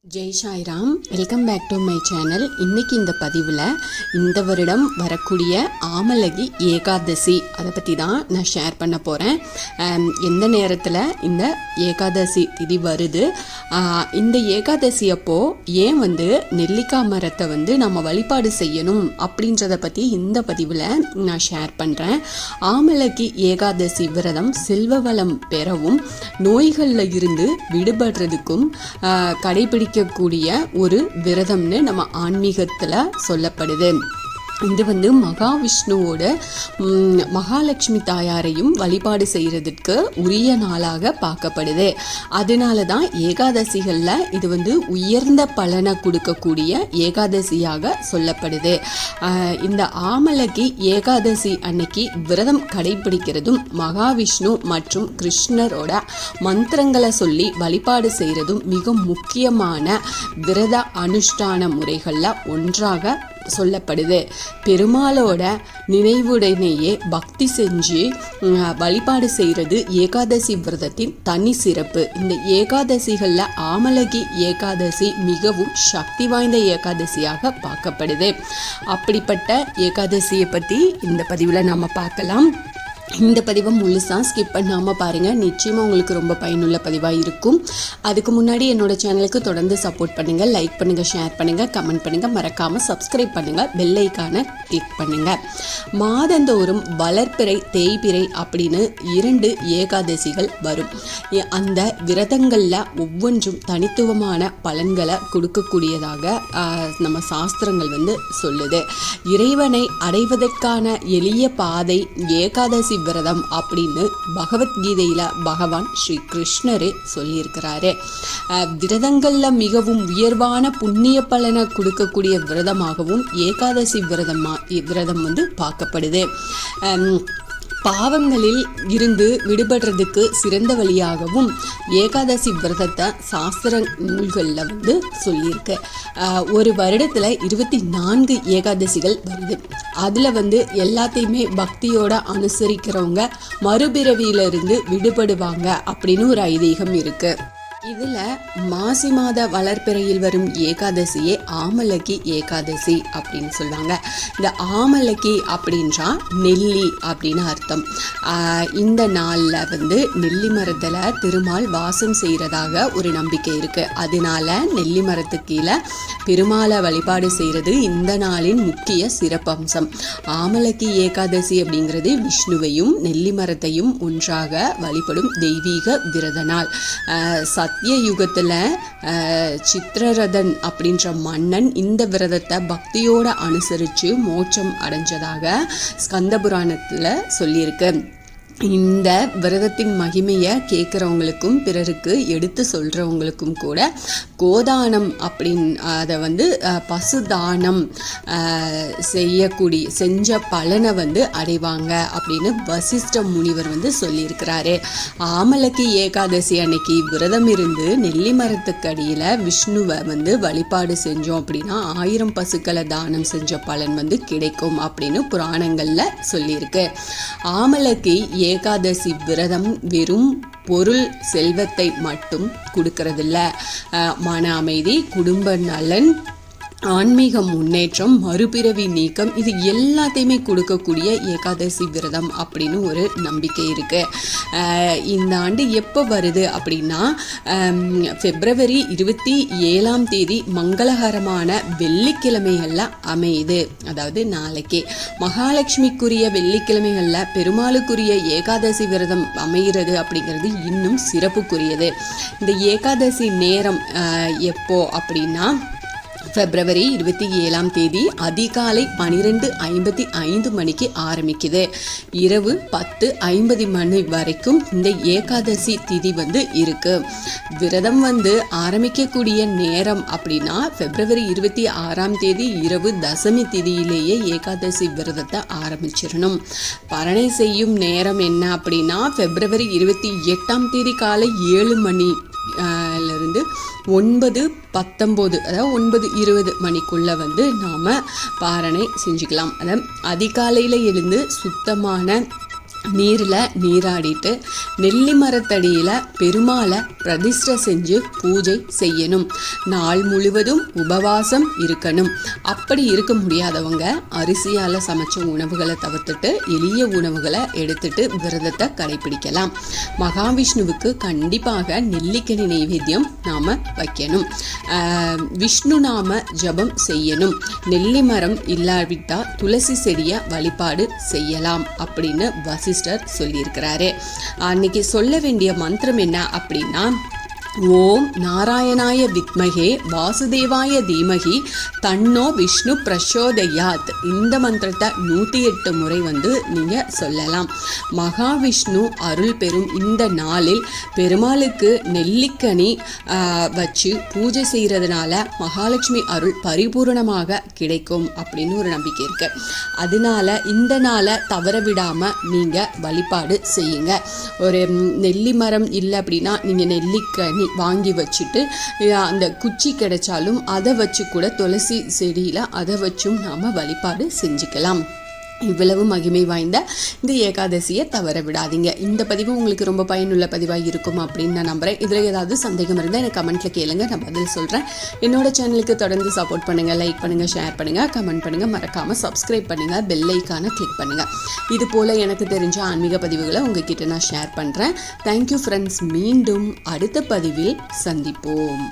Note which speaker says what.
Speaker 1: Jai Sairam, welcome back to my channel. இன்றைக்கி இந்த பதிவில் இந்த வருடம் வரக்கூடிய ஆமலகி ஏகாதசி அதை பற்றி தான் நான் ஷேர் பண்ண போகிறேன். எந்த நேரத்தில் இந்த ஏகாதசி திதி வருது, இந்த ஏகாதசி அப்போது ஏன் நெல்லிக்காய் மரத்தை நம்ம வழிபாடு செய்யணும் அப்படின்றத பற்றி இந்த பதிவில் நான் ஷேர் பண்ணுறேன். ஆமலகி ஏகாதசி விரதம் செல்வ வளம் பெறவும் நோய்களில் இருந்து விடுபடுறதுக்கும் கடைபிடிக்கக்கூடிய ஒரு விரதம்னு நம்ம ஆன்மீகத்தில் சொல்லப்படுது. இது மகாவிஷ்ணுவோட மகாலட்சுமி தாயாரையும் வழிபாடு செய்கிறதுக்கு உரிய நாளாக பார்க்கப்படுது. அதனால தான் ஏகாதசிகளில் இது உயர்ந்த பலனை கொடுக்கக்கூடிய ஏகாதசியாக சொல்லப்படுது. இந்த ஆமலகி ஏகாதசி அன்னைக்கு விரதம் கடைபிடிக்கிறதும் மகாவிஷ்ணு மற்றும் கிருஷ்ணரோட மந்திரங்களை சொல்லி வழிபாடு செய்கிறதும் மிக முக்கியமான விரத அனுஷ்டான முறைகளில் ஒன்றாக சொல்லப்படுது. பெருமாளோட நினைவுடனேயே பக்தி செஞ்சு வழிபாடு செய்கிறது ஏகாதசி விரதத்தின் தனி சிறப்பு. இந்த ஏகாதசிகளில் ஆமலகி ஏகாதசி மிகவும் சக்தி வாய்ந்த ஏகாதசியாக பார்க்கப்படுது. அப்படிப்பட்ட ஏகாதசியை பற்றி இந்த பதிவில் நாம் பார்க்கலாம். இந்த பதிவை முழுசாக ஸ்கிப் பண்ணாமல் பாருங்கள், நிச்சயமாக உங்களுக்கு ரொம்ப பயனுள்ள பதிவாக இருக்கும். அதுக்கு முன்னாடி என்னோட சேனலுக்கு தொடர்ந்து சப்போர்ட் பண்ணுங்கள், லைக் பண்ணுங்கள், ஷேர் பண்ணுங்கள், கமெண்ட் பண்ணுங்கள், மறக்காமல் சப்ஸ்கிரைப் பண்ணுங்கள், பெல் ஐக்கானை கிளிக் பண்ணுங்கள். மாதந்தோறும் வளர்ப்பிறை தேய்பிறை அப்படின்னு 2 ஏகாதசிகள் வரும். அந்த விரதங்களில் ஒவ்வொன்றும் தனித்துவமான பலன்களை கொடுக்கக்கூடியதாக நம்ம சாஸ்திரங்கள் சொல்லுது. இறைவனை அடைவதற்கான எளிய பாதை ஏகாதசி விரதம் அப்படின்னு பகவத்கீதையில பகவான் ஸ்ரீ கிருஷ்ணரே சொல்லியிருக்கிறாரு. விரதங்கள்ல மிகவும் உயர்வான புண்ணிய பலனை கொடுக்கக்கூடிய விரதமாகவும் ஏகாதசி விரதம் பார்க்கப்படுது. பாவங்களில் இருந்து விடுபடுறதுக்கு சிறந்த வழியாகவும் ஏகாதசி விரதத்தை சாஸ்திர நூல்களில் சொல்லியிருக்கு. ஒரு வருடத்தில் 24 ஏகாதசிகள் வருது. அதில் எல்லாத்தையுமே பக்தியோட அனுசரிக்கிறவங்க மறுபிறவியிலிருந்து விடுபடுவாங்க அப்படின்னு ஒரு ஐதீகம் இருக்கு. இதில் மாசி மாத வளர்ப்பிறையில் வரும் ஏகாதசியே ஆமலகி ஏகாதசி அப்படின்னு சொல்லுவாங்க. இந்த ஆமலகி அப்படின்றா நெல்லி அப்படின்னு அர்த்தம். இந்த நாளில் நெல்லி மரத்தில் திருமால் வாசம் செய்கிறதாக ஒரு நம்பிக்கை இருக்குது. அதனால நெல்லி மரத்துக்கு கீழே பெருமாளை வழிபாடு செய்கிறது இந்த நாளின் முக்கிய சிறப்பம்சம். ஆமலகி ஏகாதசி அப்படிங்கிறது விஷ்ணுவையும் நெல்லி மரத்தையும் ஒன்றாக வழிபடும் தெய்வீக விரத நாள். சத்திய யுகத்தில் சித்திரரதன் அப்படின்ற மன்னன் இந்த விரதத்தை பக்தியோட அனுசரித்து மோட்சம் அடைஞ்சதாக ஸ்கந்த புராணத்தில் சொல்லியிருக்கு. இந்த விரதத்தின் மகிமையை கேட்குறவங்களுக்கும் பிறருக்கு எடுத்து சொல்கிறவங்களுக்கும் கூட கோதானம் அதை பசுதானம் செஞ்ச பலனை அடைவாங்க அப்படின்னு வசிஷ்ட முனிவர் சொல்லியிருக்கிறாரு. ஆமலகி ஏகாதசி அன்னைக்கு விரதம் இருந்து நெல்லி மரத்துக்கு அடியில் விஷ்ணுவை வழிபாடு செஞ்சோம் அப்படின்னா 1000 பசுக்களை தானம் செஞ்ச பலன் கிடைக்கும் அப்படின்னு புராணங்களில் சொல்லியிருக்கு. ஆமலகி ஏகாதசி விரதம் வெறும் பொருள் செல்வத்தை மட்டும் கொடுக்கறதில்ல, மன அமைதி, குடும்ப நலன், ஆன்மீக முன்னேற்றம், மறுபிறவி நீக்கம், இது எல்லாத்தையுமே கொடுக்கக்கூடிய ஏகாதசி விரதம் அப்படின்னு ஒரு நம்பிக்கை இருக்கு. இந்த ஆண்டு எப்போ வருது அப்படின்னா February 27 மங்களகரமான வெள்ளிக்கிழமைகளில் அமையுது. அதாவது நாளைக்கே மகாலட்சுமிக்குரிய வெள்ளிக்கிழமைகளில் பெருமாளுக்குரிய ஏகாதசி விரதம் அமைகிறது அப்படிங்கிறது இன்னும் சிறப்புக்குரியது. இந்த ஏகாதசி நேரம் எப்போ அப்படின்னா February 27 அதிகாலை 12:55 மணிக்கு ஆரம்பிக்குது. இரவு 10:50 மணி வரைக்கும் இந்த ஏகாதசி திதி இருக்கு. விரதம் ஆரம்பிக்கக்கூடிய நேரம் அப்படின்னா February 26 இரவு தசமி திதியிலேயே ஏகாதசி விரதத்தை ஆரம்பிச்சிடணும். பரணை செய்யும் நேரம் என்ன அப்படின்னா February 28 காலை 7 மணி இருந்து 9:19 அதாவது 9:20 மணிக்குள்ள நாம பாரணை செஞ்சுக்கலாம். அதாவது அதிகாலையில் எழுந்து சுத்தமான நீரில் நீராடிட்டு நெல்லி மரத்தடியில் பெருமாளை பிரதிஷ்டை செஞ்சு பூஜை செய்யணும். நாள் முழுவதும் உபவாசம் இருக்கணும். அப்படி இருக்க முடியாதவங்க அரிசியால் சமைச்ச உணவுகளை தவிர்த்துட்டு எளிய உணவுகளை எடுத்துட்டு விரதத்தை கடைபிடிக்கலாம். மகாவிஷ்ணுவுக்கு கண்டிப்பாக நெல்லிக்கனி நைவேத்தியம் நாம் வைக்கணும். விஷ்ணு நாம ஜபம் செய்யணும். நெல்லி மரம் இல்லாவிட்டால் துளசி செடியை வழிபாடு செய்யலாம் அப்படின்னு வசிஷ்டர் சொல்லியிருக்கிறாரு. அன்னைக்கு சொல்ல வேண்டிய மந்திரம் என்ன அப்படின்னா, ஓம் நாராயணாய வித்மகே வாசுதேவாய தீமகி தன்னோ விஷ்ணு பிரசோதயாத். இந்த மந்திரத்தை 108 முறை நீங்கள் சொல்லலாம். மகாவிஷ்ணு அருள் பெறும் இந்த நாளில் பெருமாளுக்கு நெல்லிக்கனி வச்சு பூஜை செய்கிறதுனால மகாலட்சுமி அருள் பரிபூர்ணமாக கிடைக்கும் அப்படின்னு ஒரு நம்பிக்கை இருக்கு. அதனால இந்த நாளை தவற விடாமல் நீங்கள் வழிபாடு செய்யுங்க. ஒரு நெல்லி மரம் இல்லை அப்படின்னா நீங்கள் நெல்லிக்கனி வாங்கி வச்சுட்டு அந்த குச்சி கிடைச்சாலும் அதை வச்சு கூட துளசி செடியில் அதை வச்சும் நாம் வழிபாடு செஞ்சுக்கலாம். இவ்வளவு மகிமை வாய்ந்த இந்த ஏகாதசியை தவற விடாதீங்க. இந்த பதிவு உங்களுக்கு ரொம்ப பயனுள்ள பதிவாக இருக்கும் அப்படின்னு நான் நம்புகிறேன். இதில் ஏதாவது சந்தேகம் இருந்தால் எனக்கு கமெண்ட்டில் கேளுங்க, நான் பதில் சொல்கிறேன். என்னோட சேனலுக்கு தொடர்ந்து சப்போர்ட் பண்ணுங்கள், லைக் பண்ணுங்கள், ஷேர் பண்ணுங்கள், கமெண்ட் பண்ணுங்கள், மறக்காமல் சப்ஸ்கிரைப் பண்ணுங்கள், பெல் ஐக்கானை கிளிக் பண்ணுங்கள். இது போல் எனக்கு தெரிஞ்ச ஆன்மீக பதிவுகளை உங்ககிட்ட நான் ஷேர் பண்ணுறேன். Thank you friends. மீண்டும் அடுத்த பதிவில் சந்திப்போம்.